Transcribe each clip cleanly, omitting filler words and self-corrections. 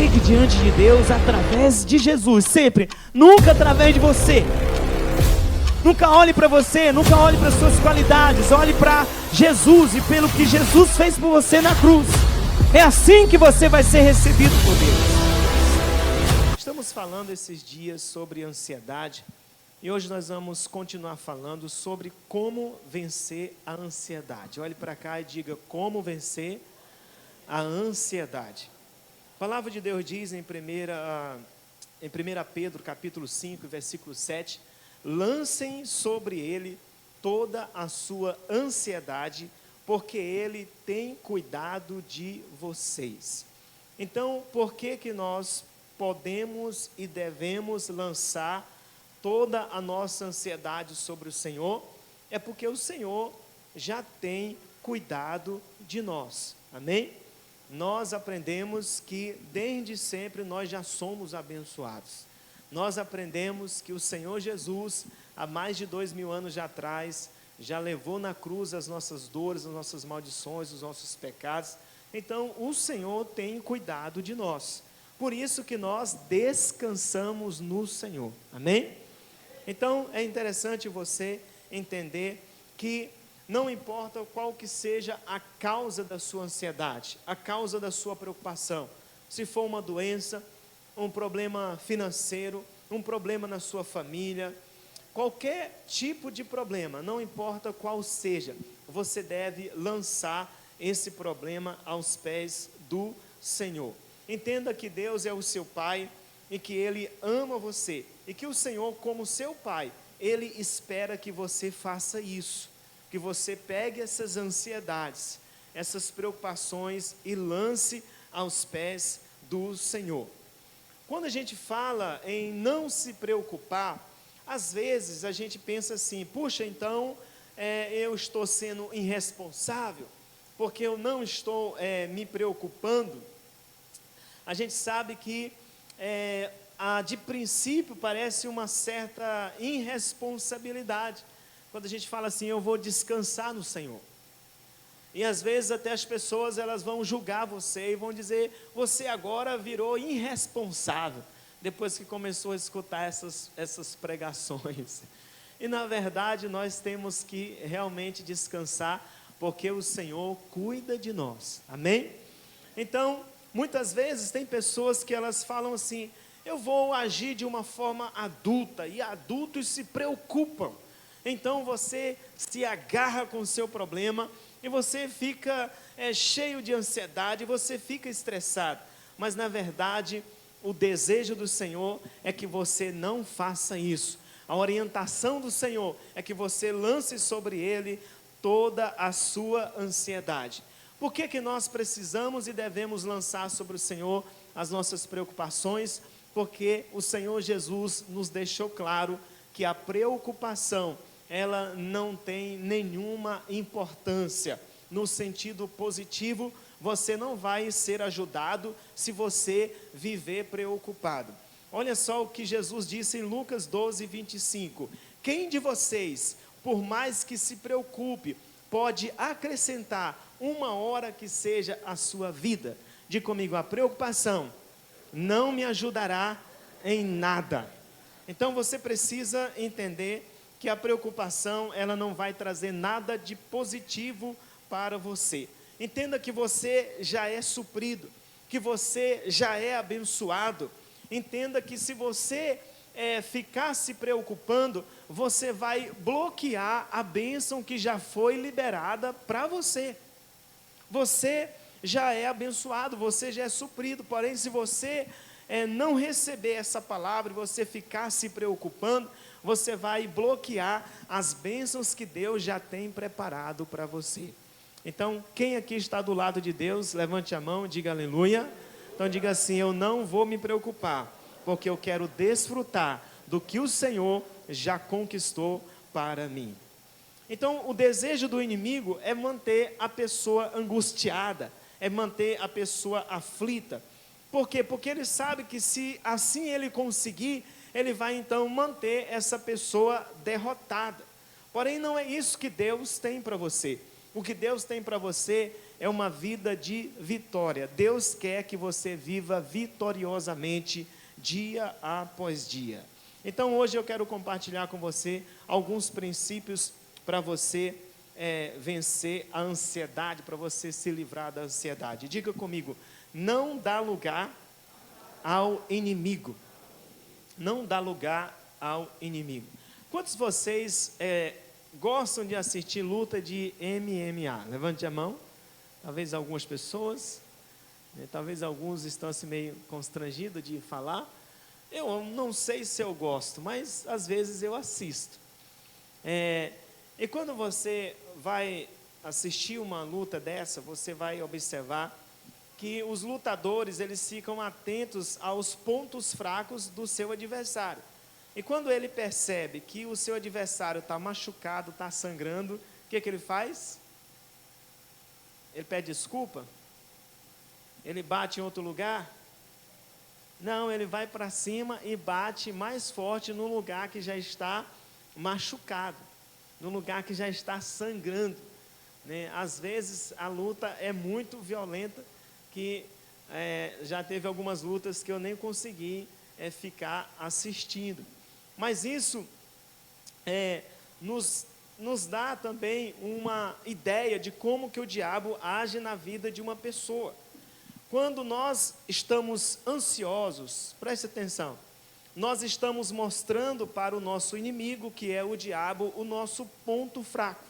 chegue diante de Deus através de Jesus, sempre, nunca através de você. Nunca olhe para você, nunca olhe para suas qualidades, olhe para Jesus e pelo que Jesus fez por você na cruz. É assim que você vai ser recebido por Deus. Estamos falando esses dias sobre ansiedade e hoje nós vamos continuar falando sobre como vencer a ansiedade. Olhe para cá e diga: como vencer a ansiedade. A palavra de Deus diz em 1 Pedro capítulo 5, versículo 7: lancem sobre ele toda a sua ansiedade, porque ele tem cuidado de vocês. Então, por que nós podemos e devemos lançar toda a nossa ansiedade sobre o Senhor? É porque o Senhor já tem cuidado de nós. Amém? Nós aprendemos que desde sempre nós já somos abençoados. Nós aprendemos que o Senhor Jesus, há mais de 2000 anos atrás, já levou na cruz as nossas dores, as nossas maldições, os nossos pecados. Então, o Senhor tem cuidado de nós. Por isso que nós descansamos no Senhor. Amém? Então, é interessante você entender que não importa qual que seja a causa da sua ansiedade, a causa da sua preocupação, se for uma doença, um problema financeiro, um problema na sua família, qualquer tipo de problema, não importa qual seja, você deve lançar esse problema aos pés do Senhor. Entenda que Deus é o seu Pai e que Ele ama você, e que o Senhor, como seu Pai, Ele espera que você faça isso, que você pegue essas ansiedades, essas preocupações e lance aos pés do Senhor. Quando a gente fala em não se preocupar, às vezes a gente pensa assim: puxa, então eu estou sendo irresponsável, porque eu não estou me preocupando. A gente sabe que de princípio parece uma certa irresponsabilidade, quando a gente fala assim: eu vou descansar no Senhor. E às vezes até as pessoas elas vão julgar você e vão dizer: você agora virou irresponsável, depois que começou a escutar essas pregações. E na verdade nós temos que realmente descansar, porque o Senhor cuida de nós. Amém? Então, muitas vezes tem pessoas que elas falam assim: eu vou agir de uma forma adulta, e adultos se preocupam. Então você se agarra com o seu problema e você fica cheio de ansiedade, você fica estressado. Mas na verdade, o desejo do Senhor é que você não faça isso. A orientação do Senhor é que você lance sobre Ele toda a sua ansiedade. Por que nós precisamos e devemos lançar sobre o Senhor as nossas preocupações? Porque o Senhor Jesus nos deixou claro que a preocupação, ela não tem nenhuma importância. No sentido positivo, você não vai ser ajudado se você viver preocupado. Olha só o que Jesus disse em Lucas 12, 25. Quem de vocês, por mais que se preocupe, pode acrescentar uma hora que seja a sua vida? Diga comigo: a preocupação não me ajudará em nada. Então você precisa entender que a preocupação, ela não vai trazer nada de positivo para você. Entenda que você já é suprido, que você já é abençoado. Entenda que se você ficar se preocupando, você vai bloquear a bênção que já foi liberada para você. Você já é abençoado, você já é suprido. Porém, se você não receber essa palavra e você ficar se preocupando, você vai bloquear as bênçãos que Deus já tem preparado para você. Então, quem aqui está do lado de Deus, levante a mão e diga aleluia. Então diga assim: eu não vou me preocupar, porque eu quero desfrutar do que o Senhor já conquistou para mim. Então, o desejo do inimigo é manter a pessoa angustiada, é manter a pessoa aflita. Por quê? Porque ele sabe que se assim ele conseguir, ele vai então manter essa pessoa derrotada. Porém, não é isso que Deus tem para você. O que Deus tem para você é uma vida de vitória. Deus quer que você viva vitoriosamente dia após dia. Então hoje eu quero compartilhar com você alguns princípios para você vencer a ansiedade, para você se livrar da ansiedade. Diga comigo: não dá lugar ao inimigo. Não dá lugar ao inimigo. Quantos de vocês gostam de assistir luta de MMA? Levante a mão. Talvez algumas pessoas, talvez alguns estão assim meio constrangidos de falar. Eu não sei se eu gosto, mas às vezes eu assisto. E quando você vai assistir uma luta dessa, você vai observar que os lutadores, eles ficam atentos aos pontos fracos do seu adversário. E quando ele percebe que o seu adversário está machucado, está sangrando, o que ele faz? Ele pede desculpa? Ele bate em outro lugar? Não, ele vai para cima e bate mais forte no lugar que já está machucado, no lugar que já está sangrando, né? Às vezes a luta é muito violenta, que já teve algumas lutas que eu nem consegui ficar assistindo. Mas isso nos dá também uma ideia de como que o diabo age na vida de uma pessoa. Quando nós estamos ansiosos, preste atenção, nós estamos mostrando para o nosso inimigo, que é o diabo, o nosso ponto fraco.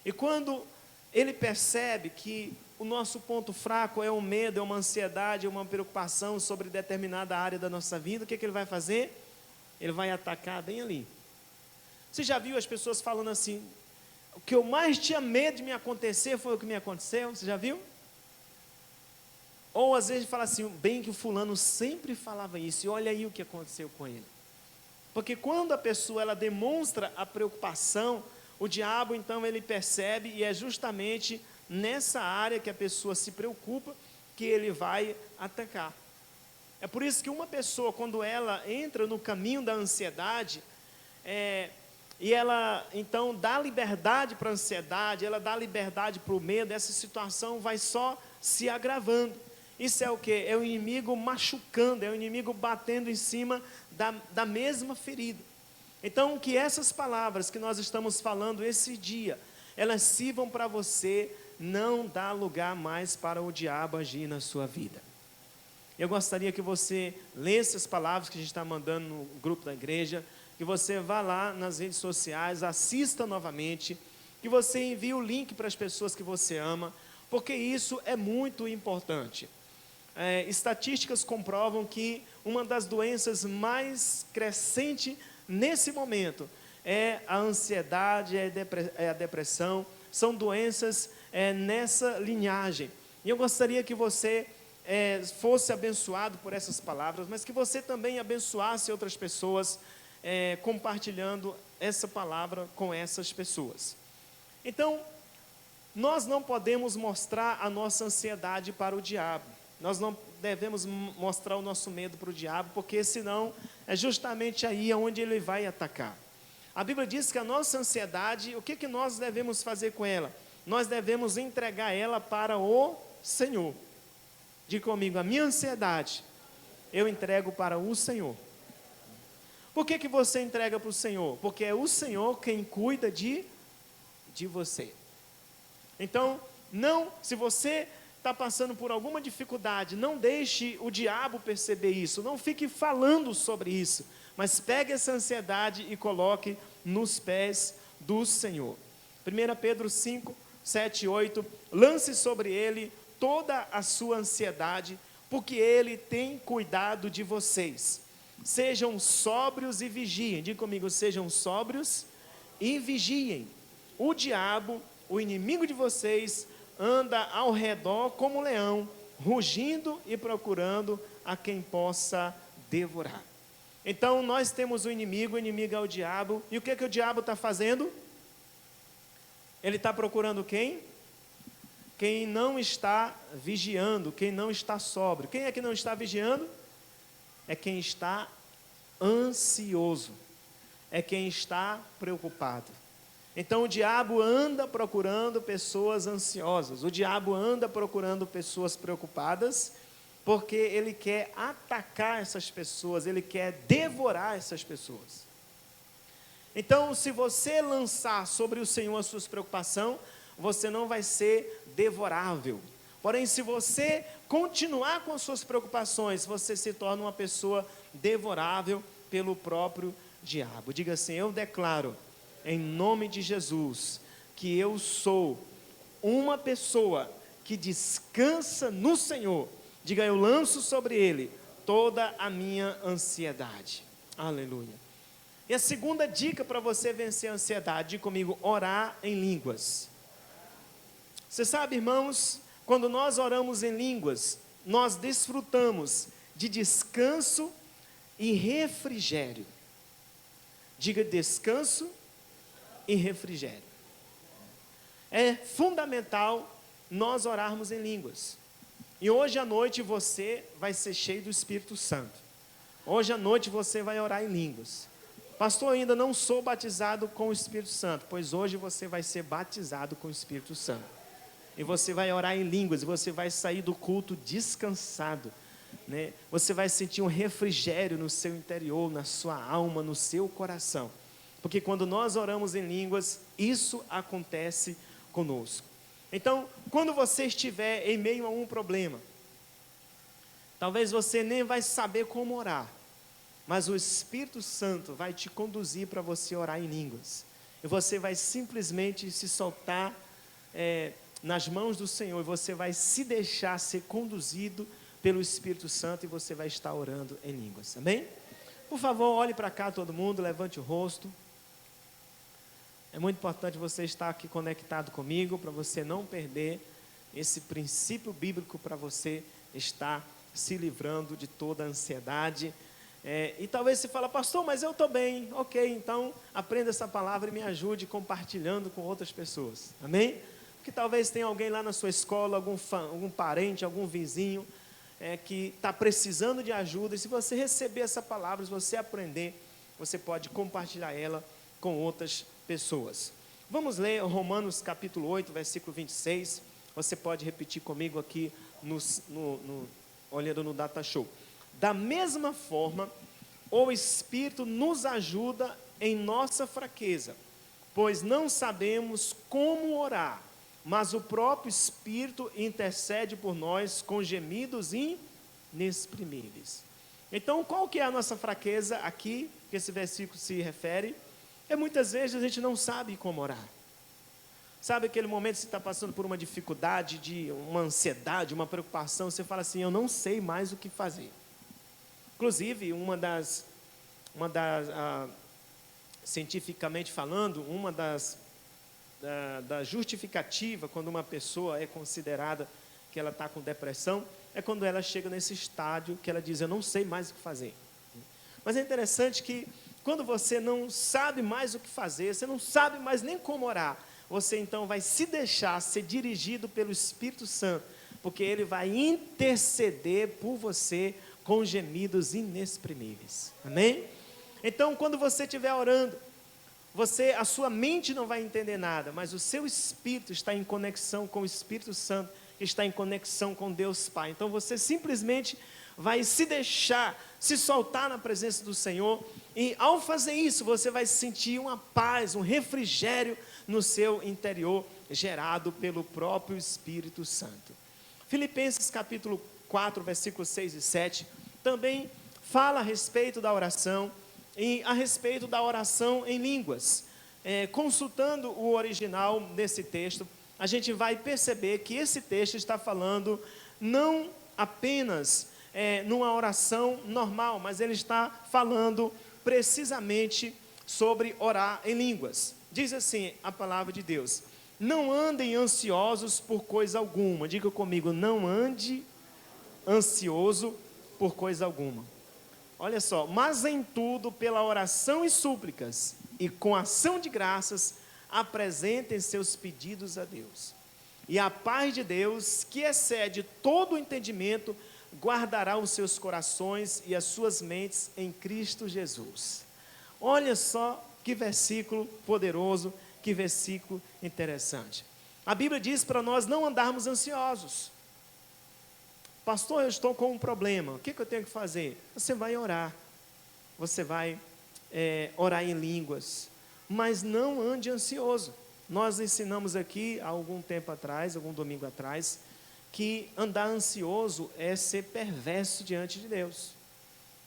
E quando ele percebe que o nosso ponto fraco é um medo, é uma ansiedade, é uma preocupação sobre determinada área da nossa vida, o que ele vai fazer? Ele vai atacar bem ali. Você já viu as pessoas falando assim: o que eu mais tinha medo de me acontecer foi o que me aconteceu? Você já viu? Ou às vezes fala assim: bem que o fulano sempre falava isso, e olha aí o que aconteceu com ele. Porque quando a pessoa ela demonstra a preocupação, o diabo então ele percebe, e é justamente nessa área que a pessoa se preocupa que ele vai atacar. É por isso que uma pessoa, quando ela entra no caminho da ansiedade, e ela então dá liberdade para a ansiedade, ela dá liberdade para o medo, essa situação vai só se agravando. Isso é o que? É o inimigo machucando, é o inimigo batendo em cima da mesma ferida. Então, que essas palavras que nós estamos falando esse dia, elas sirvam para você não dar lugar mais para o diabo agir na sua vida. Eu gostaria que você lesse as palavras que a gente está mandando no grupo da igreja, que você vá lá nas redes sociais, assista novamente, que você envie o link para as pessoas que você ama, porque isso é muito importante. Estatísticas comprovam que uma das doenças mais crescentes nesse momento é a ansiedade, é a depressão, são doenças nessa linhagem. E eu gostaria que você fosse abençoado por essas palavras, mas que você também abençoasse outras pessoas, compartilhando essa palavra com essas pessoas. Então, nós não podemos mostrar a nossa ansiedade para o diabo. Nós não devemos mostrar o nosso medo para o diabo, porque senão é justamente aí onde ele vai atacar. A Bíblia diz que a nossa ansiedade, o que nós devemos fazer com ela? Nós devemos entregar ela para o Senhor. Diga comigo: a minha ansiedade eu entrego para o Senhor. Por que você entrega para o Senhor? Porque é o Senhor quem cuida de você. Então, se você está passando por alguma dificuldade, não deixe o diabo perceber isso, não fique falando sobre isso, mas pegue essa ansiedade e coloque nos pés do Senhor. 1 Pedro 5, 7 e 8, lance sobre ele toda a sua ansiedade, porque ele tem cuidado de vocês. Sejam sóbrios e vigiem. Diga comigo: sejam sóbrios e vigiem. O diabo, o inimigo de vocês, anda ao redor como um leão, rugindo e procurando a quem possa devorar. Então nós temos o inimigo é o diabo. E o que o diabo está fazendo? Ele está procurando quem? Quem não está vigiando, quem não está sóbrio. Quem é que não está vigiando? É quem está ansioso, é quem está preocupado. Então o diabo anda procurando pessoas ansiosas, o diabo anda procurando pessoas preocupadas, porque ele quer atacar essas pessoas, ele quer devorar essas pessoas. Então, se você lançar sobre o Senhor a sua preocupação, você não vai ser devorável. Porém, se você continuar com as suas preocupações, você se torna uma pessoa devorável pelo próprio diabo. Diga assim: eu declaro, em nome de Jesus, que eu sou uma pessoa que descansa no Senhor. Diga: eu lanço sobre Ele toda a minha ansiedade. Aleluia. E a segunda dica para você vencer a ansiedade, diga comigo: orar em línguas. Você sabe, irmãos, quando nós oramos em línguas, nós desfrutamos de descanso e refrigério. Diga: descanso e refrigério. É fundamental nós orarmos em línguas. E hoje à noite você vai ser cheio do Espírito Santo. Hoje à noite você vai orar em línguas. Pastor, ainda não sou batizado com o Espírito Santo. Pois hoje você vai ser batizado com o Espírito Santo. E você vai orar em línguas, e você vai sair do culto descansado, né? Você vai sentir um refrigério no seu interior, na sua alma, no seu coração. Porque quando nós oramos em línguas, isso acontece conosco. Então, quando você estiver em meio a um problema, talvez você nem vai saber como orar, mas o Espírito Santo vai te conduzir para você orar em línguas. E você vai simplesmente se soltar nas mãos do Senhor, e você vai se deixar ser conduzido pelo Espírito Santo, e você vai estar orando em línguas. Amém? Por favor, olhe para cá todo mundo, levante o rosto. É muito importante você estar aqui conectado comigo, para você não perder esse princípio bíblico, para você estar se livrando de toda a ansiedade. E talvez você fale: pastor, mas eu estou bem. Ok, então aprenda essa palavra e me ajude compartilhando com outras pessoas. Amém? Porque talvez tenha alguém lá na sua escola, algum parente, algum vizinho, que está precisando de ajuda. E se você receber essa palavra, se você aprender, você pode compartilhar ela com outras pessoas. Vamos ler Romanos capítulo 8, versículo 26. Você pode repetir comigo aqui, olhando no Data Show. Da mesma forma, o Espírito nos ajuda em nossa fraqueza, pois não sabemos como orar, mas o próprio Espírito intercede por nós com gemidos inexprimíveis. Então, qual que é a nossa fraqueza aqui, que esse versículo se refere? Muitas vezes a gente não sabe como orar. Sabe aquele momento que você está passando por uma dificuldade, uma ansiedade, uma preocupação, você fala assim: eu não sei mais o que fazer. Inclusive, cientificamente falando, uma da justificativa, quando uma pessoa é considerada que ela está com depressão, é quando ela chega nesse estádio que ela diz: eu não sei mais o que fazer. Mas é interessante que quando você não sabe mais o que fazer, você não sabe mais nem como orar, você então vai se deixar ser dirigido pelo Espírito Santo, porque ele vai interceder por você com gemidos inexprimíveis. Amém? Então, quando você estiver orando, a sua mente não vai entender nada, mas o seu espírito está em conexão com o Espírito Santo, que está em conexão com Deus Pai. Então você simplesmente vai se deixar, se soltar na presença do Senhor, e ao fazer isso, você vai sentir uma paz, um refrigério no seu interior, gerado pelo próprio Espírito Santo. Filipenses capítulo 4, versículos 6 e 7, também fala a respeito da oração, e a respeito da oração em línguas. Consultando o original desse texto, a gente vai perceber que esse texto está falando não apenas numa oração normal, mas ele está falando precisamente sobre orar em línguas. Diz assim a palavra de Deus: não andem ansiosos por coisa alguma. Diga comigo: não ande ansioso por coisa alguma. Olha só: mas em tudo, pela oração e súplicas, e com ação de graças, apresentem seus pedidos a Deus. E a paz de Deus, que excede todo o entendimento, guardará os seus corações e as suas mentes em Cristo Jesus. Olha só que versículo poderoso que versículo interessante. A Bíblia diz para nós não andarmos ansiosos. Pastor, eu estou com um problema, o que eu tenho que fazer? Você vai orar, você vai orar em línguas, mas não ande ansioso. Nós ensinamos aqui, há algum tempo atrás, algum domingo atrás, que andar ansioso é ser perverso diante de Deus.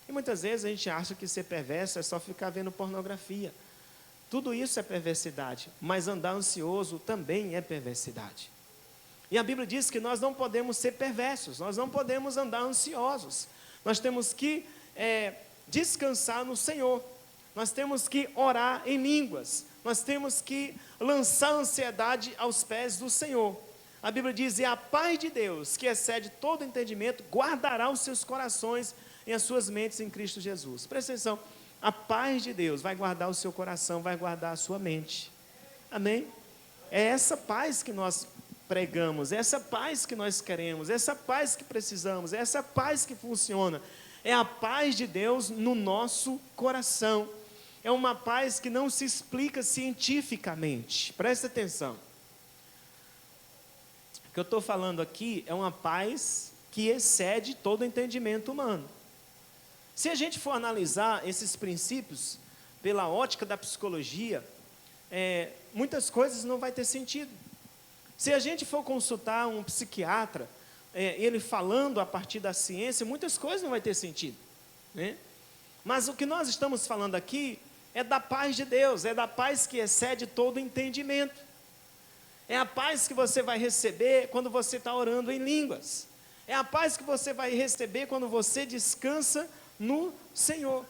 E muitas vezes a gente acha que ser perverso é só ficar vendo pornografia. Tudo isso é perversidade, mas andar ansioso também é perversidade. E a Bíblia diz que nós não podemos ser perversos, nós não podemos andar ansiosos. Nós temos que descansar no Senhor, nós temos que orar em línguas, nós temos que lançar a ansiedade aos pés do Senhor. A Bíblia diz, e a paz de Deus, que excede todo entendimento, guardará os seus corações e as suas mentes em Cristo Jesus. Presta atenção, a paz de Deus vai guardar o seu coração, vai guardar a sua mente. Amém? É essa paz que nós pregamos, é essa paz que nós queremos, é essa paz que precisamos, é essa paz que funciona. É a paz de Deus no nosso coração. É uma paz que não se explica cientificamente. Presta atenção. O que eu estou falando aqui é uma paz que excede todo entendimento humano. Se a gente for analisar esses princípios pela ótica da psicologia, muitas coisas não vai ter sentido. Se a gente for consultar um psiquiatra, ele falando a partir da ciência, muitas coisas não vai ter sentido, né? Mas o que nós estamos falando aqui é da paz de Deus, é da paz que excede todo entendimento. É a paz que você vai receber quando você está orando em línguas. É a paz que você vai receber quando você descansa no Senhor.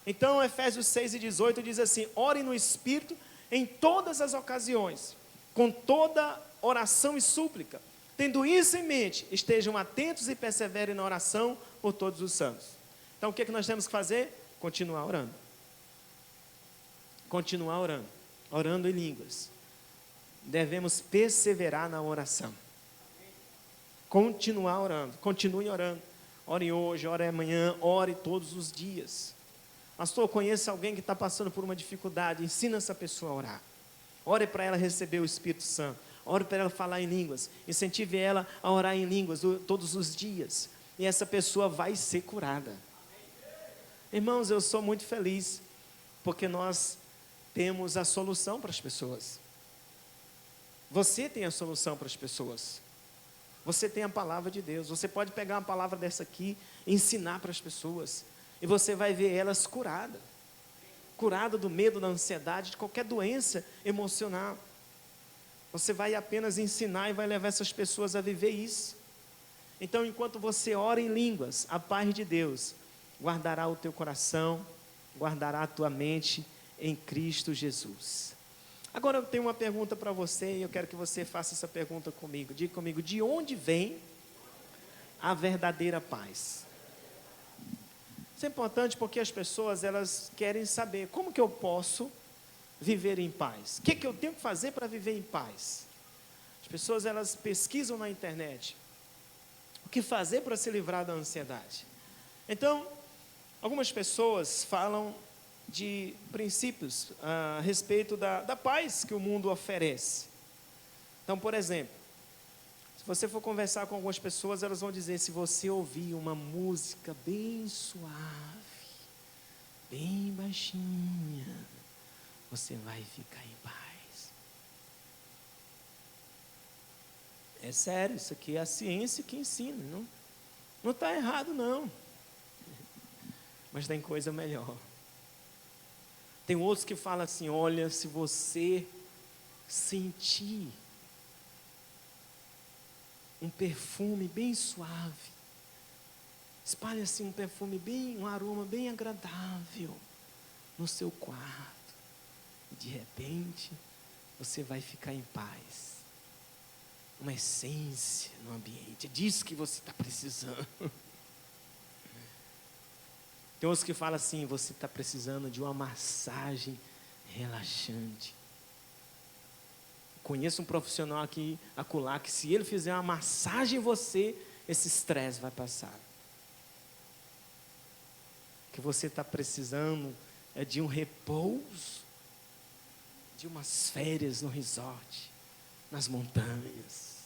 Então, Efésios 6:18 diz assim: orem no Espírito em todas as ocasiões, com toda oração e súplica. Tendo isso em mente, estejam atentos e perseverem na oração por todos os santos. Então, o que nós temos que fazer? Continuar orando. Continuar orando. Orando em línguas. Devemos perseverar na oração. Continuar orando. Continue orando. Ore hoje, ore amanhã, ore todos os dias. Pastor, conheça alguém que está passando por uma dificuldade. Ensina essa pessoa a orar. Ore para ela receber o Espírito Santo. Ore para ela falar em línguas. Incentive ela a orar em línguas todos os dias. E essa pessoa vai ser curada. Irmãos, eu sou muito feliz, porque nós temos a solução para as pessoas. Você tem a solução para as pessoas. Você tem a palavra de Deus. Você pode pegar uma palavra dessa aqui e ensinar para as pessoas. E você vai ver elas curadas. Curada do medo, da ansiedade, de qualquer doença emocional. Você vai apenas ensinar e vai levar essas pessoas a viver isso. Então, enquanto você ora em línguas, a paz de Deus guardará o teu coração, guardará a tua mente em Cristo Jesus. Agora eu tenho uma pergunta para você e eu quero que você faça essa pergunta comigo. Diga comigo, de onde vem a verdadeira paz? Isso é importante porque as pessoas, elas querem saber como que eu posso viver em paz. O que eu tenho que fazer para viver em paz? As pessoas, elas pesquisam na internet o que fazer para se livrar da ansiedade. Então, algumas pessoas falam de princípios a respeito da paz que o mundo oferece. Então, por exemplo, se você for conversar com algumas pessoas, elas vão dizer, se você ouvir uma música bem suave, bem baixinha, você vai ficar em paz. É sério, isso aqui é a ciência que ensina, não está errado não. Mas tem coisa melhor. Tem outros que falam assim, olha, se você sentir um perfume bem suave, espalhe assim um perfume bem, um aroma bem agradável no seu quarto, e de repente você vai ficar em paz. Uma essência no ambiente, é disso que você está precisando. Tem outros que falam assim, você está precisando de uma massagem relaxante. Conheço um profissional aqui, acolá, que se ele fizer uma massagem em você, esse estresse vai passar. O que você está precisando é de um repouso, de umas férias no resort, nas montanhas.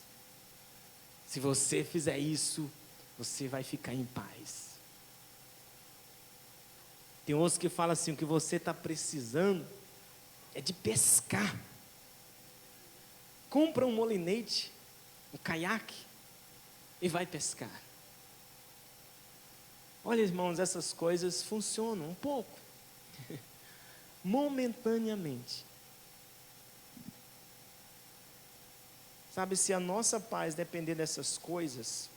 Se você fizer isso, você vai ficar em paz. Tem outros que falam assim, o que você está precisando é de pescar. Compra um molinete, um caiaque e vai pescar. Olha, irmãos, essas coisas funcionam um pouco, momentaneamente. Sabe, se a nossa paz depender dessas coisas,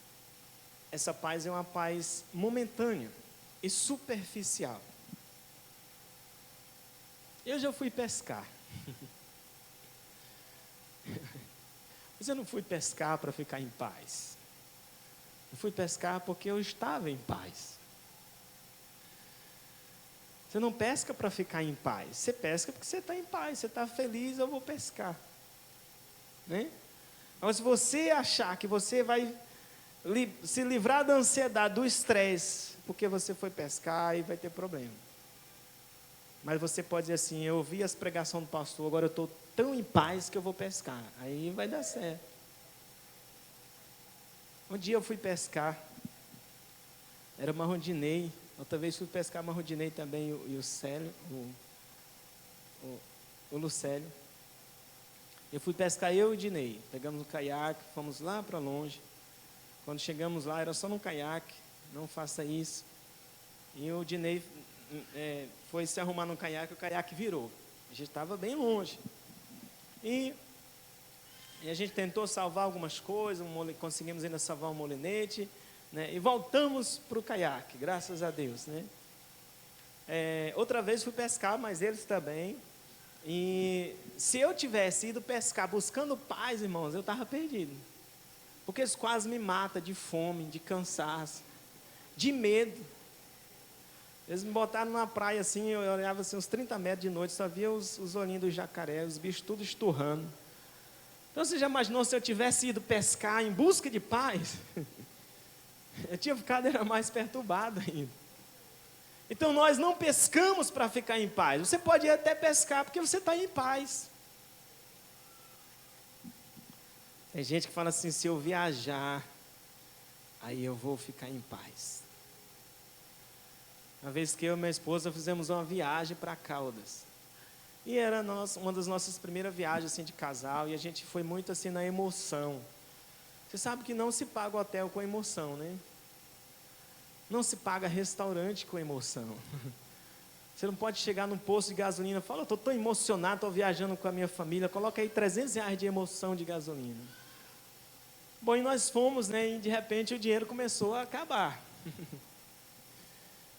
essa paz é uma paz momentânea e superficial. Eu já fui pescar. Mas eu não fui pescar para ficar em paz. Eu fui pescar porque eu estava em paz. Você não pesca para ficar em paz. Você pesca porque você está em paz. Você está feliz, eu vou pescar. Né? Mas se você achar que você vai se livrar da ansiedade, do estresse, porque você foi pescar, aí vai ter problema. Mas você pode dizer assim, eu ouvi as pregações do pastor, agora eu estou tão em paz que eu vou pescar. Aí vai dar certo. Um dia eu fui pescar, era marrondinei, outra vez fui pescar marrondinei também, e o Célio, o Lucélio. Eu fui pescar eu e o Dinei, pegamos um caiaque, fomos lá para longe. Quando chegamos lá, era só num caiaque, não faça isso. E o Dinei foi se arrumar no caiaque, o caiaque virou. A gente estava bem longe. E a gente tentou salvar algumas coisas, conseguimos ainda salvar um molinete, né? E voltamos para o caiaque, graças a Deus, né? Outra vez fui pescar, mas eles também. E se eu tivesse ido pescar buscando paz, irmãos, eu estava perdido. Porque eles quase me matam de fome, de cansaço, de medo. Eles me botaram numa praia assim, eu olhava assim, uns 30 metros de noite, só via os olhinhos do jacaré, os bichos tudo esturrando. Então você já imaginou se eu tivesse ido pescar em busca de paz? Eu tinha ficado era mais perturbado ainda. Então nós não pescamos para ficar em paz. Você pode ir até pescar porque você está em paz. Tem gente que fala assim, se eu viajar, aí eu vou ficar em paz. Uma vez que eu e minha esposa fizemos uma viagem para Caldas. E era uma das nossas primeiras viagens assim, de casal, e a gente foi muito assim na emoção. Você sabe que não se paga hotel com emoção, né? Não se paga restaurante com emoção. Você não pode chegar num posto de gasolina e falar, estou tão emocionado, estou viajando com a minha família, coloca aí R$300 de emoção de gasolina. Bom, e nós fomos, né, e de repente o dinheiro começou a acabar.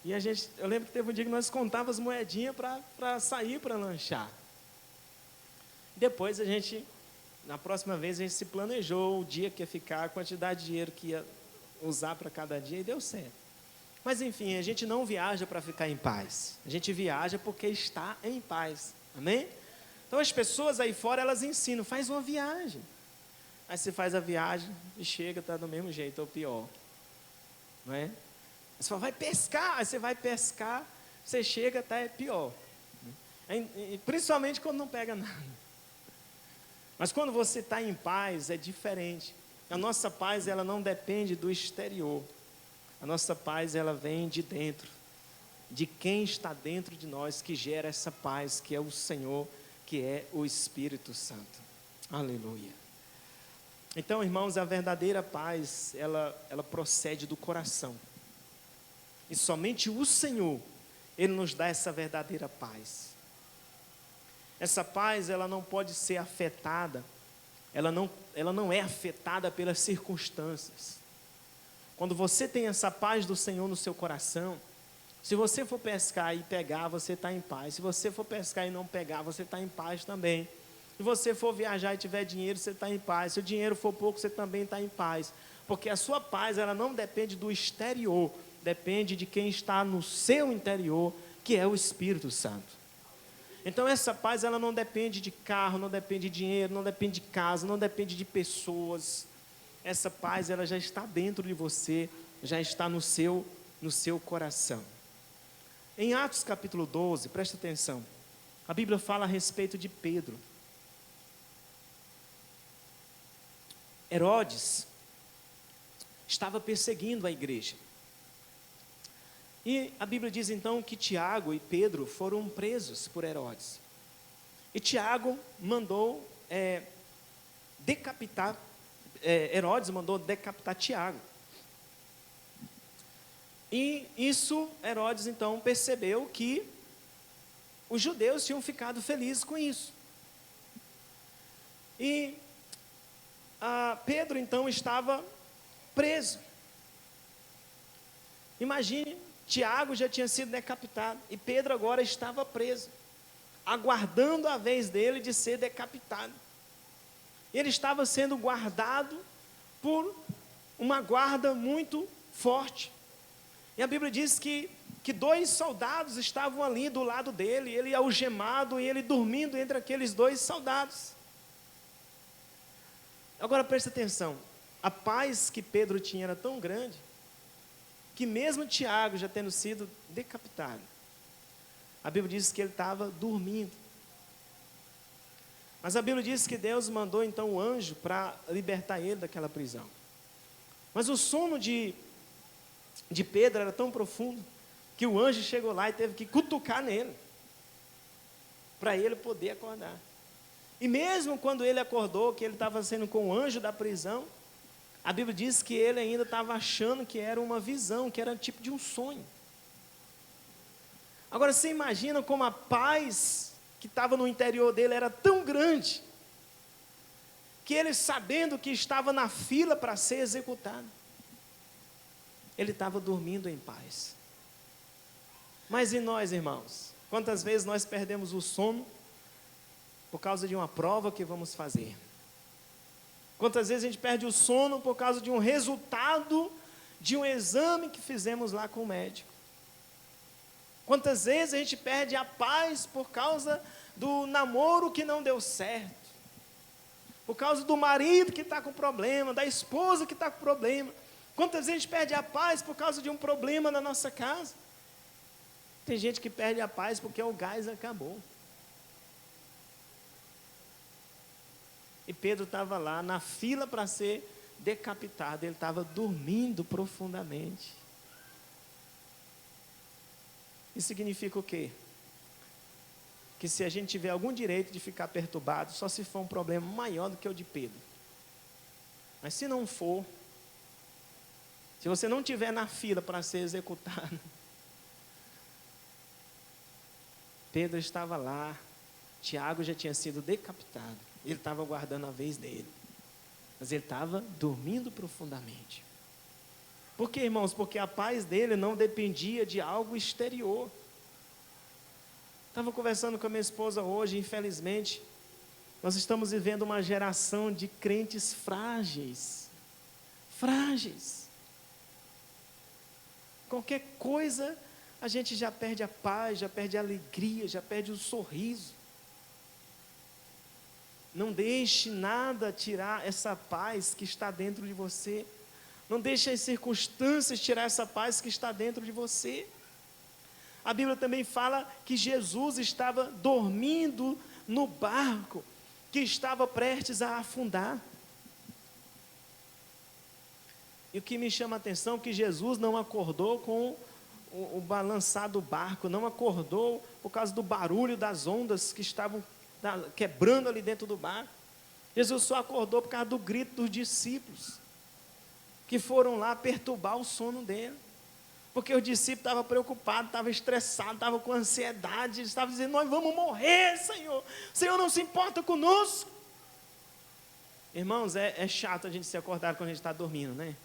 E eu lembro que teve um dia que nós contávamos as moedinhas para sair, para lanchar. Depois na próxima vez a gente se planejou o dia que ia ficar, a quantidade de dinheiro que ia usar para cada dia, e deu certo. Mas enfim, a gente não viaja para ficar em paz. A gente viaja porque está em paz. Amém? Então as pessoas aí fora, elas ensinam, faz uma viagem. Aí você faz a viagem e chega, está do mesmo jeito, ou pior. Não é? Você fala, vai pescar, aí você vai pescar, você chega, tá, é pior. Principalmente quando não pega nada. Mas quando você está em paz, é diferente. A nossa paz, ela não depende do exterior. A nossa paz, ela vem de dentro. De quem está dentro de nós, que gera essa paz, que é o Senhor, que é o Espírito Santo. Aleluia. Então, irmãos, a verdadeira paz, ela procede do coração. E somente o Senhor, Ele nos dá essa verdadeira paz. Essa paz, ela não pode ser afetada, ela não é afetada pelas circunstâncias. Quando você tem essa paz do Senhor no seu coração, se você for pescar e pegar, você está em paz. Se você for pescar e não pegar, você está em paz também. Se você for viajar e tiver dinheiro, você está em paz. Se o dinheiro for pouco, você também está em paz. Porque a sua paz, ela não depende do exterior, depende de quem está no seu interior, que é o Espírito Santo. Então essa paz, ela não depende de carro, não depende de dinheiro, não depende de casa, não depende de pessoas. Essa paz, ela já está dentro de você, já está no seu coração. Em Atos capítulo 12, presta atenção. A Bíblia fala a respeito de Pedro. Herodes estava perseguindo a igreja. E a Bíblia diz então que Tiago e Pedro foram presos por Herodes. E Tiago mandou decapitar, Herodes mandou decapitar Tiago. E isso, Herodes então percebeu que os judeus tinham ficado felizes com isso. E Pedro então estava preso. Imagine, Tiago já tinha sido decapitado e Pedro agora estava preso, aguardando a vez dele de ser decapitado. Ele estava sendo guardado por uma guarda muito forte. E a Bíblia diz que 2 soldados estavam ali do lado dele, ele algemado e ele dormindo entre aqueles 2 soldados. Agora preste atenção, a paz que Pedro tinha era tão grande, que mesmo Tiago já tendo sido decapitado, a Bíblia diz que ele estava dormindo. Mas a Bíblia diz que Deus mandou então o anjo para libertar ele daquela prisão. Mas o sono de Pedro era tão profundo, que o anjo chegou lá e teve que cutucar nele, para ele poder acordar. E mesmo quando ele acordou, que ele estava sendo com o anjo da prisão, a Bíblia diz que ele ainda estava achando que era uma visão, que era tipo de um sonho. Agora você imagina como a paz que estava no interior dele era tão grande, que ele, sabendo que estava na fila para ser executado, ele estava dormindo em paz. Mas e nós, irmãos? Quantas vezes nós perdemos o sono por causa de uma prova que vamos fazer? Quantas vezes a gente perde o sono por causa de um resultado de um exame que fizemos lá com o médico? Quantas vezes a gente perde a paz por causa do namoro que não deu certo? Por causa do marido que está com problema, da esposa que está com problema? Quantas vezes a gente perde a paz por causa de um problema na nossa casa? Tem gente que perde a paz porque o gás acabou. E Pedro estava lá na fila para ser decapitado, ele estava dormindo profundamente. Isso significa o quê? Que se a gente tiver algum direito de ficar perturbado, só se for um problema maior do que o de Pedro. Mas se não for, se você não estiver na fila para ser executado, Pedro estava lá, Tiago já tinha sido decapitado, ele estava aguardando a vez dele, mas ele estava dormindo profundamente. Por quê, irmãos? Porque a paz dele não dependia de algo exterior. Estava conversando com a minha esposa hoje, infelizmente, nós estamos vivendo uma geração de crentes frágeis. Frágeis. Qualquer coisa, a gente já perde a paz, já perde a alegria, já perde o sorriso. Não deixe nada tirar essa paz que está dentro de você. Não deixe as circunstâncias tirar essa paz que está dentro de você. A Bíblia também fala que Jesus estava dormindo no barco, que estava prestes a afundar. E o que me chama a atenção é que Jesus não acordou com o balançar do barco, não acordou por causa do barulho das ondas que estavam quebrando ali dentro do barco. Jesus só acordou por causa do grito dos discípulos, que foram lá perturbar o sono dele. Porque os discípulos estavam preocupados, estavam estressados, estavam com ansiedade, eles estavam dizendo: nós vamos morrer, Senhor, o Senhor não se importa conosco. Irmãos, é chato a gente se acordar quando a gente está dormindo, né?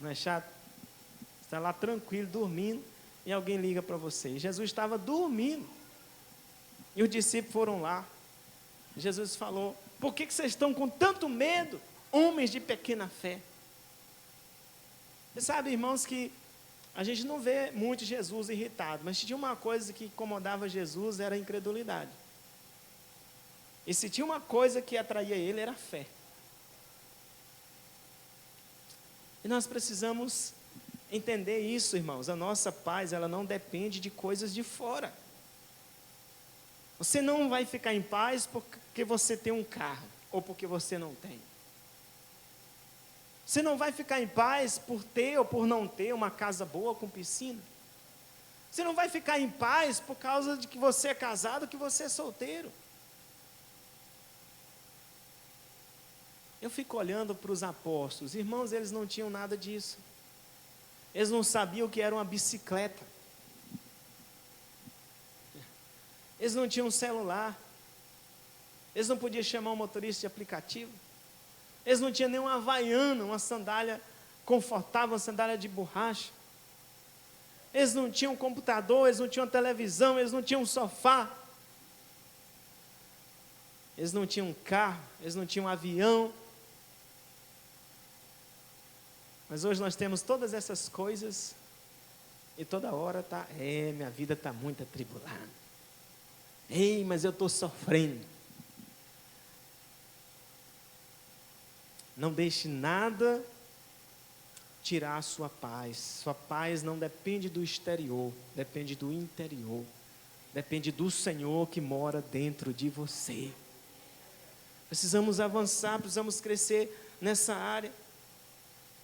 Não é chato? Você está lá tranquilo, dormindo, e alguém liga para você. E Jesus estava dormindo, e os discípulos foram lá. Jesus falou: por que vocês estão com tanto medo, homens de pequena fé? Você sabe, irmãos, que a gente não vê muito Jesus irritado, mas tinha uma coisa que incomodava Jesus, era a incredulidade. E se tinha uma coisa que atraía ele, era a fé. E nós precisamos entender isso, irmãos. A nossa paz, ela não depende de coisas de fora. Você não vai ficar em paz porque você tem um carro, ou porque você não tem. Você não vai ficar em paz por ter ou por não ter uma casa boa com piscina. Você não vai ficar em paz por causa de que você é casado, que você é solteiro. Eu fico olhando para os apóstolos, irmãos, eles não tinham nada disso. Eles não sabiam o que era uma bicicleta. Eles não tinham celular. Eles não podiam chamar um motorista de aplicativo. Eles não tinham nem uma havaiana, uma sandália confortável, uma sandália de borracha. Eles não tinham computador, eles não tinham televisão, eles não tinham sofá. Eles não tinham carro, eles não tinham avião. Mas hoje nós temos todas essas coisas e toda hora minha vida está muito atribulada. Ei, mas eu estou sofrendo. Não deixe nada tirar a sua paz. Sua paz não depende do exterior, depende do interior. Depende do Senhor que mora dentro de você. Precisamos avançar, precisamos crescer nessa área.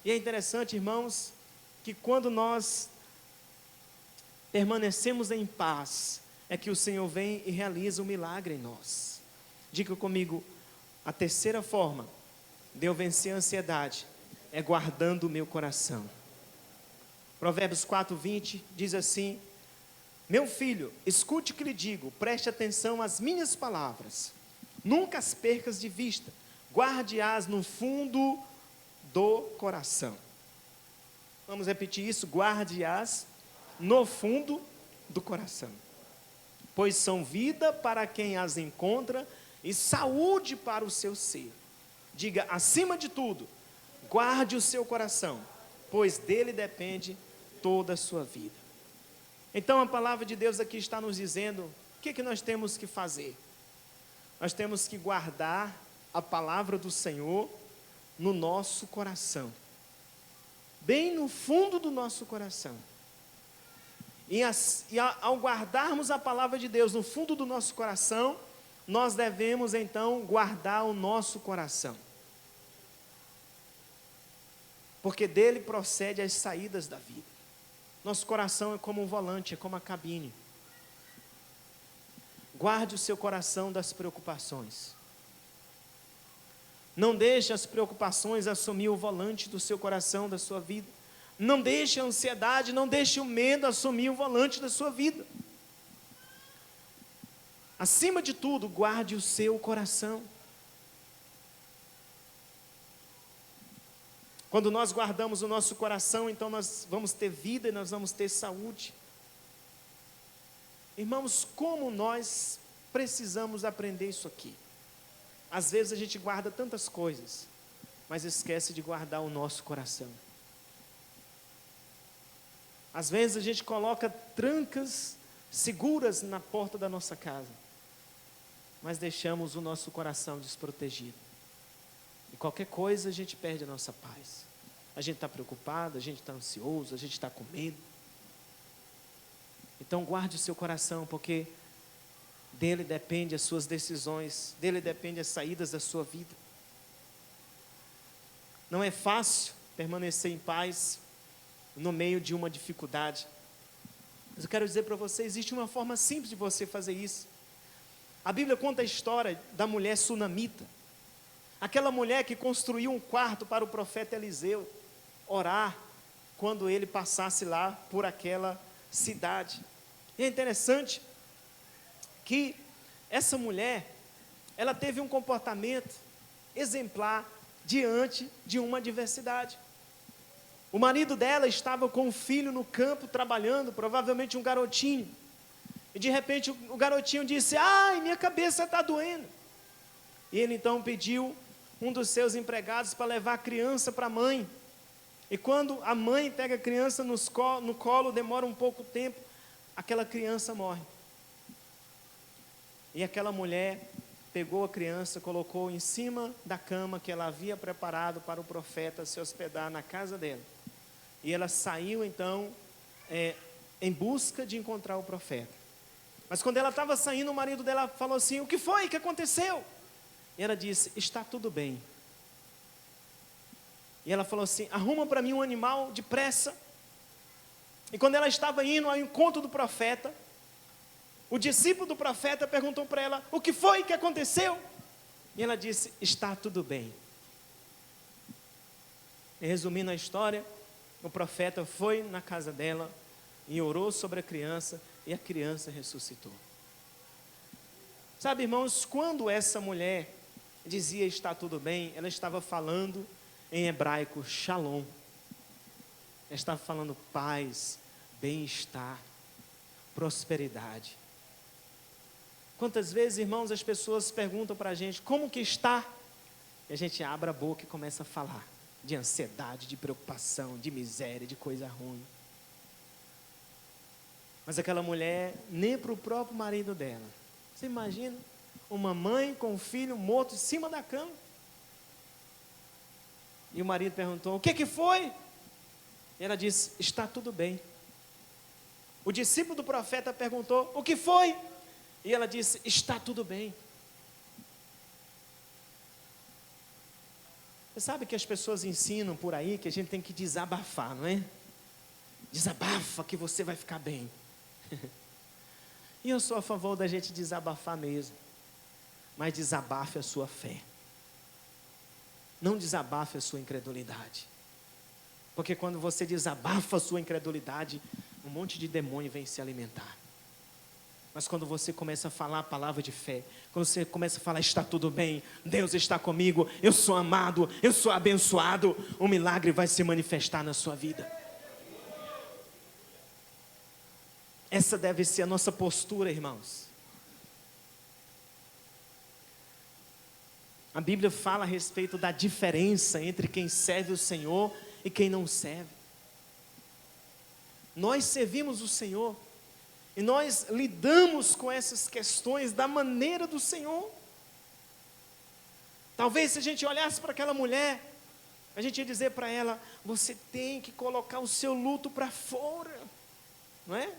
E é interessante, irmãos, que quando nós permanecemos em paz, é que o Senhor vem e realiza um milagre em nós. Diga comigo, a terceira forma de eu vencer a ansiedade é guardando o meu coração. Provérbios 4:20 diz assim: meu filho, escute o que lhe digo, preste atenção às minhas palavras, nunca as percas de vista, guarde-as no fundo do coração. Vamos repetir isso, guarde-as no fundo do coração, pois são vida para quem as encontra e saúde para o seu ser. Diga, acima de tudo, guarde o seu coração, pois dele depende toda a sua vida. Então a palavra de Deus aqui está nos dizendo, o que nós temos que fazer? Nós temos que guardar a palavra do Senhor no nosso coração, bem no fundo do nosso coração. E ao guardarmos a palavra de Deus no fundo do nosso coração, nós devemos então guardar o nosso coração, porque dele procede as saídas da vida. Nosso coração é como um volante, é como a cabine. Guarde o seu coração das preocupações. Não deixe as preocupações assumir o volante do seu coração, da sua vida. Não deixe a ansiedade, não deixe o medo assumir o volante da sua vida. Acima de tudo, guarde o seu coração. Quando nós guardamos o nosso coração, então nós vamos ter vida e nós vamos ter saúde. Irmãos, como nós precisamos aprender isso aqui? Às vezes a gente guarda tantas coisas, mas esquece de guardar o nosso coração. Às vezes a gente coloca trancas seguras na porta da nossa casa, mas deixamos o nosso coração desprotegido. E qualquer coisa a gente perde a nossa paz. A gente está preocupado, a gente está ansioso, a gente está com medo. Então guarde o seu coração, porque dele depende as suas decisões, dele depende as saídas da sua vida. Não é fácil permanecer em paz no meio de uma dificuldade. Mas eu quero dizer para você, existe uma forma simples de você fazer isso. A Bíblia conta a história da mulher sunamita. Aquela mulher que construiu um quarto para o profeta Eliseu orar quando ele passasse lá por aquela cidade. E é interessante que essa mulher, ela teve um comportamento exemplar diante de uma adversidade. O marido dela estava com um filho no campo trabalhando, provavelmente um garotinho. E de repente o garotinho disse: ai, minha cabeça está doendo. E ele então pediu um dos seus empregados para levar a criança para a mãe. E quando a mãe pega a criança no colo, demora um pouco tempo, aquela criança morre. E aquela mulher pegou a criança, colocou em cima da cama que ela havia preparado para o profeta se hospedar na casa dela. E ela saiu então em busca de encontrar o profeta. Mas quando ela estava saindo, o marido dela falou assim: o que foi? O que aconteceu? E ela disse: está tudo bem. E ela falou assim: arruma para mim um animal depressa. E quando ela estava indo ao encontro do profeta, o discípulo do profeta perguntou para ela: o que foi que aconteceu? E ela disse: está tudo bem. E resumindo a história, o profeta foi na casa dela e orou sobre a criança, e a criança ressuscitou. Sabe, irmãos, quando essa mulher dizia está tudo bem, ela estava falando em hebraico shalom. Ela estava falando paz, bem-estar, prosperidade. Quantas vezes, irmãos, as pessoas perguntam para a gente como que está? E a gente abre a boca e começa a falar de ansiedade, de preocupação, de miséria, de coisa ruim. Mas aquela mulher, nem para o próprio marido dela. Você imagina? Uma mãe com um filho morto em cima da cama. E o marido perguntou: o que foi? E ela disse: está tudo bem. O discípulo do profeta perguntou: o que foi? E ela disse: está tudo bem. Você sabe que as pessoas ensinam por aí que a gente tem que desabafar, não é? Desabafa que você vai ficar bem. E eu sou a favor da gente desabafar mesmo. Mas desabafe a sua fé. Não desabafe a sua incredulidade. Porque quando você desabafa a sua incredulidade, um monte de demônio vem se alimentar. Mas quando você começa a falar a palavra de fé, quando você começa a falar: está tudo bem, Deus está comigo, eu sou amado, eu sou abençoado, um milagre vai se manifestar na sua vida. Essa deve ser a nossa postura, irmãos. A Bíblia fala a respeito da diferença entre quem serve o Senhor e quem não serve. Nós servimos o Senhor e nós lidamos com essas questões da maneira do Senhor. Talvez se a gente olhasse para aquela mulher, a gente ia dizer para ela: você tem que colocar o seu luto para fora, não é?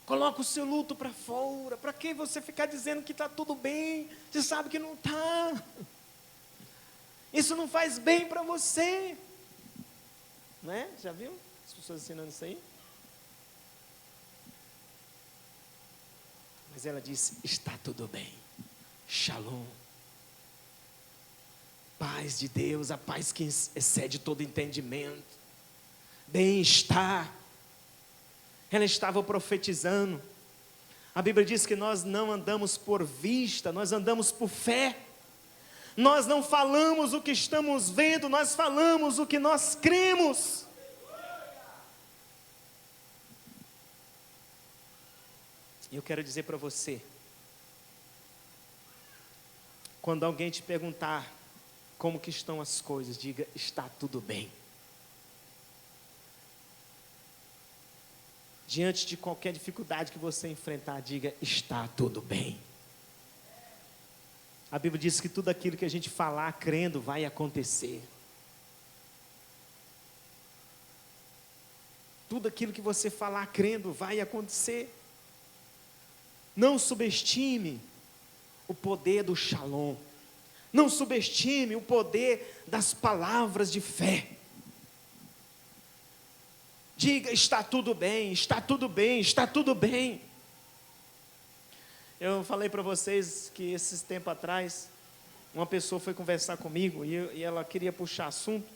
Coloca o seu luto para fora. Para que você ficar dizendo que está tudo bem? Você sabe que não está. Isso não faz bem para você. Não é? Já viu as pessoas ensinando isso aí? Mas ela disse: está tudo bem. Shalom. Paz de Deus, a paz que excede todo entendimento. Bem-estar. Ela estava profetizando. A Bíblia diz que nós não andamos por vista, nós andamos por fé. Nós não falamos o que estamos vendo, nós falamos o que nós cremos. E eu quero dizer para você, quando alguém te perguntar como que estão as coisas, diga: está tudo bem. Diante de qualquer dificuldade que você enfrentar, diga: está tudo bem. A Bíblia diz que tudo aquilo que a gente falar crendo vai acontecer. Tudo aquilo que você falar crendo vai acontecer. Não subestime o poder do shalom. Não subestime o poder das palavras de fé. Diga: está tudo bem, está tudo bem, está tudo bem. Eu falei para vocês que esses tempos atrás, uma pessoa foi conversar comigo e ela queria puxar assunto.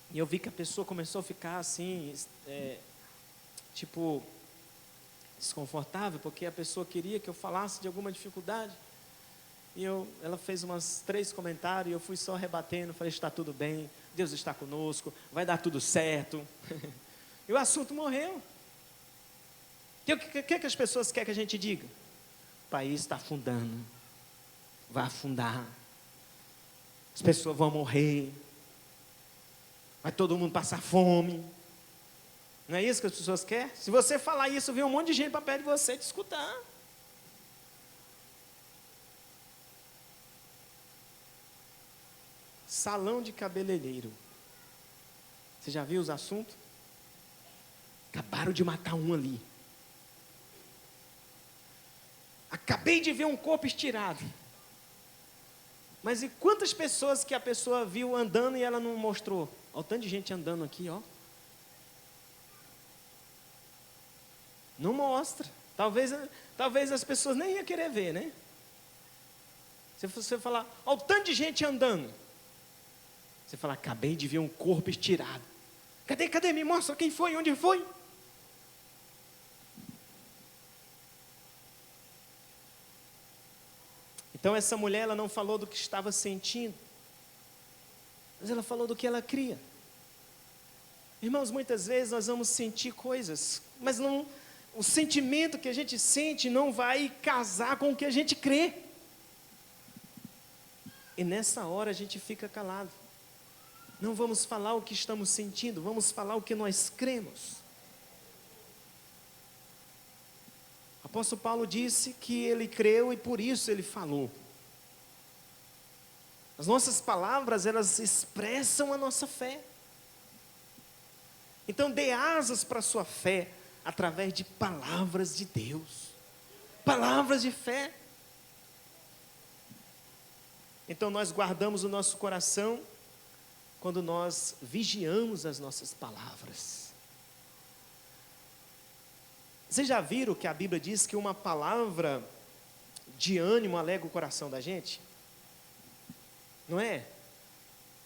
E eu vi que a pessoa começou a ficar assim, desconfortável, porque a pessoa queria que eu falasse de alguma dificuldade. E ela fez umas 3 comentários e eu fui só rebatendo, falei: está tudo bem, Deus está conosco, vai dar tudo certo. E o assunto morreu. O que as pessoas querem que a gente diga? O país está afundando, vai afundar, as pessoas vão morrer, vai todo mundo passar fome. Não é isso que as pessoas querem? Se você falar isso, vem um monte de gente para perto de você te escutar. Salão de cabeleireiro. Você já viu os assuntos? Acabaram de matar um ali. Acabei de ver um corpo estirado. Mas e quantas pessoas que a pessoa viu andando e ela não mostrou? Olha o tanto de gente andando aqui, ó. Não mostra. Talvez as pessoas nem iam querer ver, né? Se você falar, olha o tanto de gente andando. Você fala, acabei de ver um corpo estirado. Cadê? Me mostra quem foi, onde foi? Então essa mulher, ela não falou do que estava sentindo, mas ela falou do que ela cria. Irmãos, muitas vezes nós vamos sentir coisas, mas não, o sentimento que a gente sente não vai casar com o que a gente crê. E nessa hora a gente fica calado. Não vamos falar o que estamos sentindo, vamos falar o que nós cremos. O apóstolo Paulo disse que ele creu e por isso ele falou. As nossas palavras, elas expressam a nossa fé. Então dê asas para a sua fé através de palavras de Deus. Palavras de fé. Então nós guardamos o nosso coração quando nós vigiamos as nossas palavras. Vocês já viram que a Bíblia diz que uma palavra de ânimo alegra o coração da gente? Não é?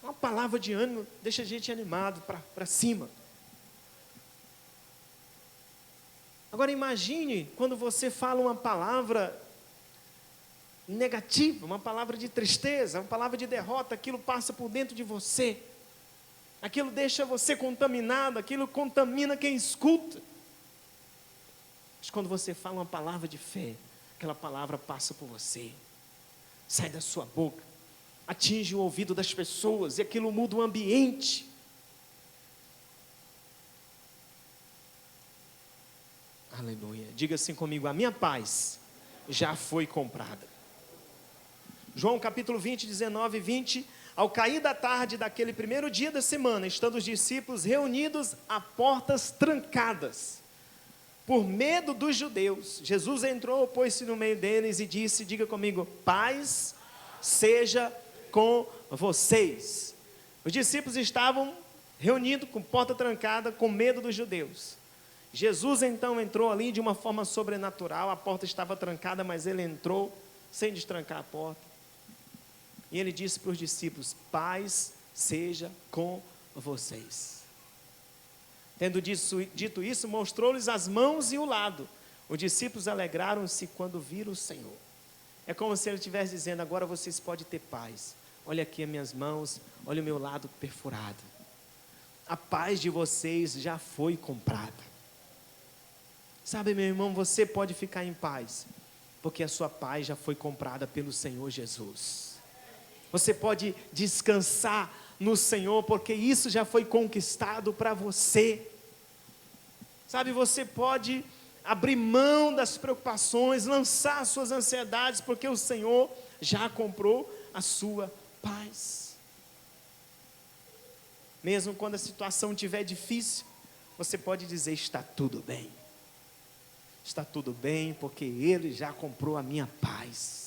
Uma palavra de ânimo deixa a gente animado para cima. Agora imagine quando você fala uma palavra negativa, uma palavra de tristeza, uma palavra de derrota, aquilo passa por dentro de você. Aquilo deixa você contaminado, aquilo contamina quem escuta. Mas quando você fala uma palavra de fé, aquela palavra passa por você, sai da sua boca, atinge o ouvido das pessoas e aquilo muda o ambiente. Aleluia. Diga assim comigo, a minha paz já foi comprada. João capítulo 20, 19 e 20. Ao cair da tarde daquele primeiro dia da semana, estando os discípulos reunidos a portas trancadas, por medo dos judeus, Jesus entrou, pôs-se no meio deles e disse, diga comigo, paz seja com vocês. Os discípulos estavam reunidos com porta trancada, com medo dos judeus. Jesus então entrou ali de uma forma sobrenatural, a porta estava trancada, mas ele entrou sem destrancar a porta. E ele disse para os discípulos, paz seja com vocês. Tendo dito isso, mostrou-lhes as mãos e o lado. Os discípulos alegraram-se quando viram o Senhor. É como se ele estivesse dizendo, agora vocês podem ter paz. Olha aqui as minhas mãos, olha o meu lado perfurado. A paz de vocês já foi comprada. Sabe, meu irmão, você pode ficar em paz, porque a sua paz já foi comprada pelo Senhor Jesus. Você pode descansar no Senhor, porque isso já foi conquistado para você. Sabe, você pode abrir mão das preocupações, lançar suas ansiedades, porque o Senhor já comprou a sua paz. Mesmo quando a situação estiver difícil, você pode dizer, está tudo bem. Está tudo bem, porque Ele já comprou a minha paz.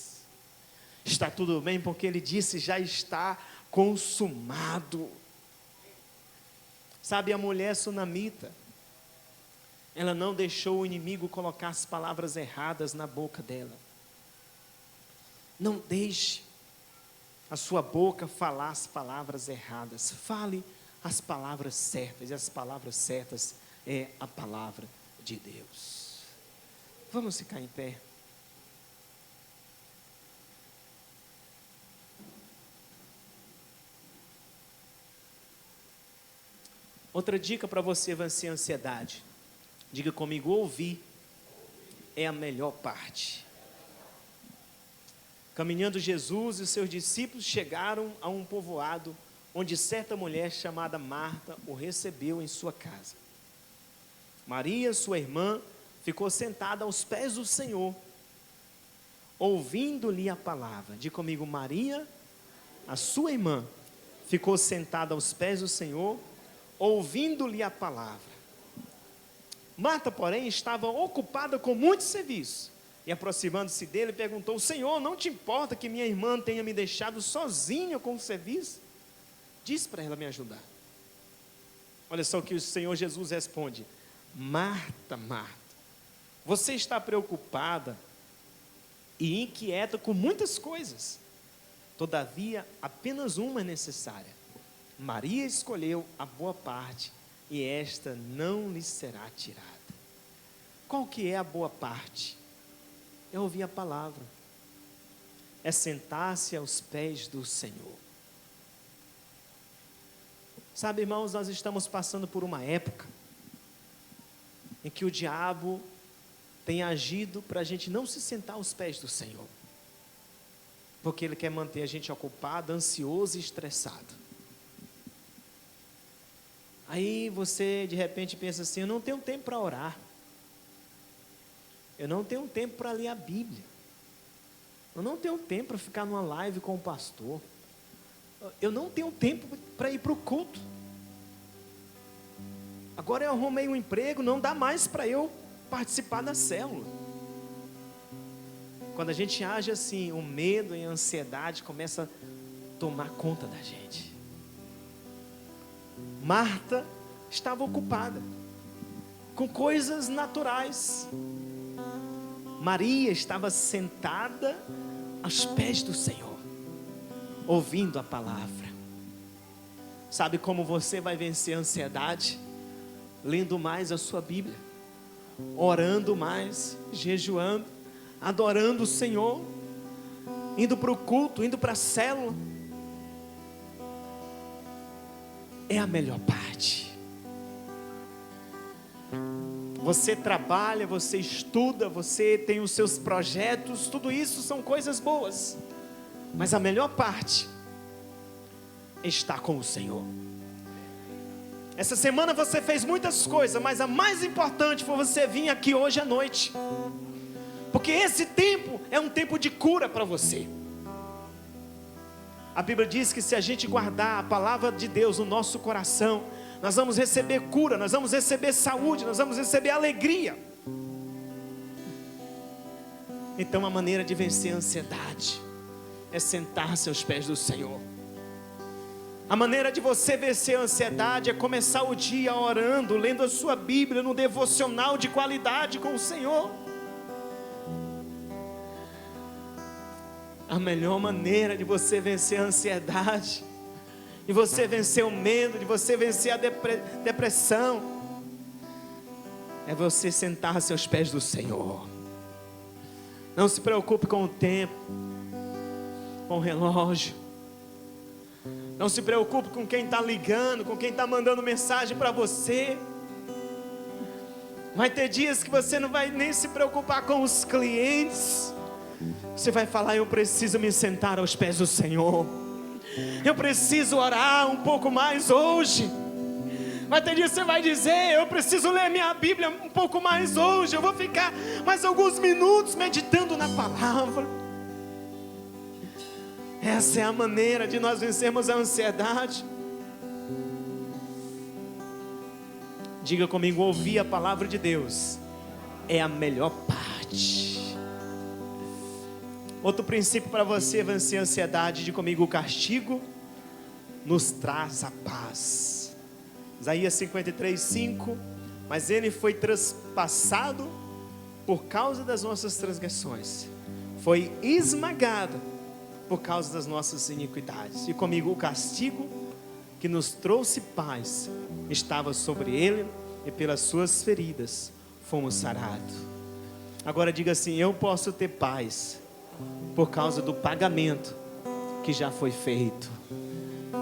Está tudo bem, porque Ele disse, já está consumado. Sabe, a mulher sunamita, ela não deixou o inimigo colocar as palavras erradas na boca dela. Não deixe a sua boca falar as palavras erradas. Fale as palavras certas, e as palavras certas é a palavra de Deus. Vamos ficar em pé. Outra dica para você vencer a ansiedade. Diga comigo, ouvir é a melhor parte. Caminhando Jesus e os seus discípulos chegaram a um povoado, onde certa mulher chamada Marta o recebeu em sua casa. Maria, sua irmã, ficou sentada aos pés do Senhor, ouvindo-lhe a palavra. Diga comigo, Maria, a sua irmã, ficou sentada aos pés do Senhor, ouvindo-lhe a palavra. Marta, porém, estava ocupada com muito serviço. E aproximando-se dele, perguntou: Senhor, não te importa que minha irmã tenha me deixado sozinha com o serviço? Diz para ela me ajudar. Olha só o que o Senhor Jesus responde: Marta, Marta, você está preocupada e inquieta com muitas coisas. Todavia, apenas uma é necessária. Maria escolheu a boa parte, e esta não lhe será tirada. Qual que é a boa parte? É ouvir a palavra, é sentar-se aos pés do Senhor. Sabe, irmãos, nós estamos passando por uma época em que o diabo tem agido para a gente não se sentar aos pés do Senhor, porque ele quer manter a gente ocupado, ansioso e estressado. Aí você de repente pensa assim: eu não tenho tempo para orar, eu não tenho tempo para ler a Bíblia, eu não tenho tempo para ficar numa live com o pastor, eu não tenho tempo para ir para o culto, agora eu arrumei um emprego, não dá mais para eu participar da célula. Quando a gente age assim, o medo e a ansiedade começam a tomar conta da gente. Marta estava ocupada com coisas naturais. Maria estava sentada aos pés do Senhor, ouvindo a palavra. Sabe como você vai vencer a ansiedade? Lendo mais a sua Bíblia, orando mais, jejuando, adorando o Senhor, indo para o culto, indo para a célula. É a melhor parte. Você trabalha, você estuda, você tem os seus projetos, tudo isso são coisas boas, mas a melhor parte é estar com o Senhor. Essa semana você fez muitas coisas, mas a mais importante foi você vir aqui hoje à noite, porque esse tempo é um tempo de cura para você. A Bíblia diz que se a gente guardar a palavra de Deus no nosso coração, nós vamos receber cura, nós vamos receber saúde, nós vamos receber alegria. Então a maneira de vencer a ansiedade é sentar-se aos pés do Senhor. A maneira de você vencer a ansiedade é começar o dia orando, lendo a sua Bíblia, no devocional de qualidade com o Senhor. A melhor maneira de você vencer a ansiedade, de você vencer o medo, de você vencer a depressão, é você sentar-se aos pés do Senhor. Não se preocupe com o tempo, com o relógio. Não se preocupe com quem está ligando, com quem está mandando mensagem para você. Vai ter dias que você não vai nem se preocupar com os clientes. Você vai falar: eu preciso me sentar aos pés do Senhor, eu preciso orar um pouco mais hoje. Vai ter dia que você vai dizer: eu preciso ler minha Bíblia um pouco mais hoje, eu vou ficar mais alguns minutos meditando na palavra. Essa é a maneira de nós vencermos a ansiedade. Diga comigo: ouvir a palavra de Deus é a melhor parte. Outro princípio para você vencer a ansiedade, diga comigo: o castigo nos traz a paz. Isaías 53:5. Mas ele foi traspassado por causa das nossas transgressões, foi esmagado por causa das nossas iniquidades. E comigo: o castigo que nos trouxe paz estava sobre ele, e pelas suas feridas fomos sarados. Agora diga assim: eu posso ter paz por causa do pagamento que já foi feito.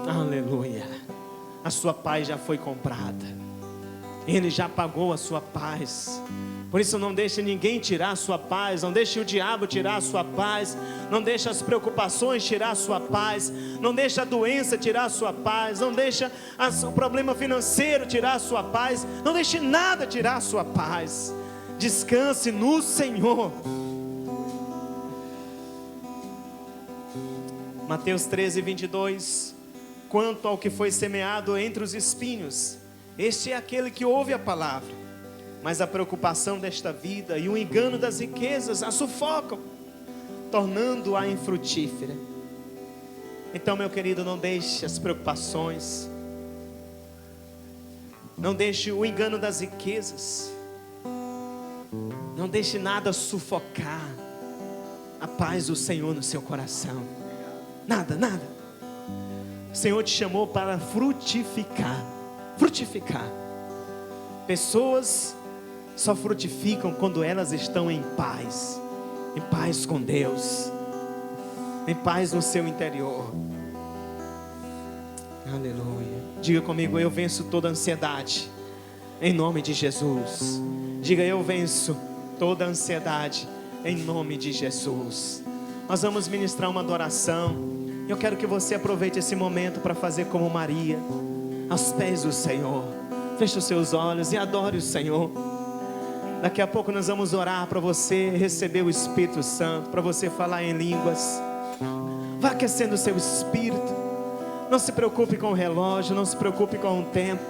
Aleluia. A sua paz já foi comprada, Ele já pagou a sua paz. Por isso não deixe ninguém tirar a sua paz, não deixe o diabo tirar a sua paz, não deixe as preocupações tirar a sua paz, não deixe a doença tirar a sua paz, não deixe o problema financeiro tirar a sua paz, não deixe nada tirar a sua paz. Descanse no Senhor. Mateus 13:22. Quanto ao que foi semeado entre os espinhos, Este é aquele que ouve a palavra, mas a preocupação desta vida e o engano das riquezas a sufocam, tornando-a infrutífera. Então, meu querido, não deixe as preocupações, não deixe o engano das riquezas, não deixe nada sufocar a paz do Senhor no seu coração. Nada, nada. O Senhor te chamou para frutificar. Frutificar. Pessoas só frutificam quando elas estão em paz com Deus, em paz no seu interior. Aleluia. Diga comigo: eu venço toda ansiedade, em nome de Jesus. Diga: eu venço toda ansiedade, em nome de Jesus. Nós vamos ministrar uma adoração. Eu quero que você aproveite esse momento para fazer como Maria, aos pés do Senhor. Feche os seus olhos e adore o Senhor. Daqui a pouco nós vamos orar para você receber o Espírito Santo, para você falar em línguas. Vá aquecendo o seu espírito. Não se preocupe com o relógio, não se preocupe com o tempo.